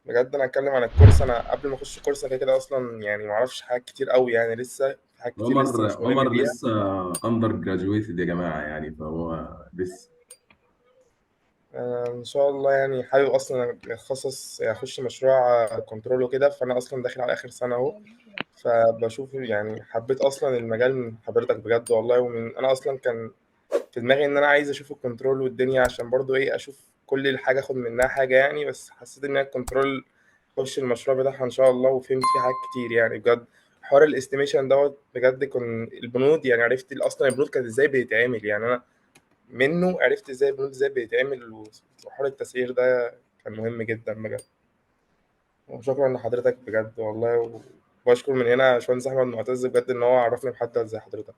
بجد انا اتكلم عن الكورس، انا قبل ما اخش الكورس أنا كده كده اصلا يعني ما اعرفش حاجات كتير قوي، يعني لسه في حاجات كتير عمر لسه مش ملم عمر بيها. لسه اندر جراجويتد يا جماعه، يعني فهو لسه. ان شاء الله يعني حابب اصلا اتخصص اخش مشروع كنترول وكده، فانا اصلا داخل على اخر سنه اهو. فبشوف يعني حبيت اصلا المجال من حضرتك بجد والله، ومن انا اصلا كان في دماغي ان انا عايز اشوف الكنترول والدنيا عشان برضو ايه اشوف كل الحاجه اخد منها حاجه يعني، بس حسيت ان هي الكنترول اخش المشروع بتاعها ان شاء الله، وفهمت فيه حاجات كتير يعني بجد. حوار الاستيميشن دوت بجد، كن البنود يعني عرفت اصلا البنود كانت ازاي بيتعمل، يعني انا منه عرفت ازاي البنود ازاي بيتعمل، وحوار التسعير ده كان مهم جدا بجد. وشكرا لحضرتك بجد والله، وبشكر من هنا باشمهندس احمد معتز بجد ان هو عرفني بحد زي حضرتك.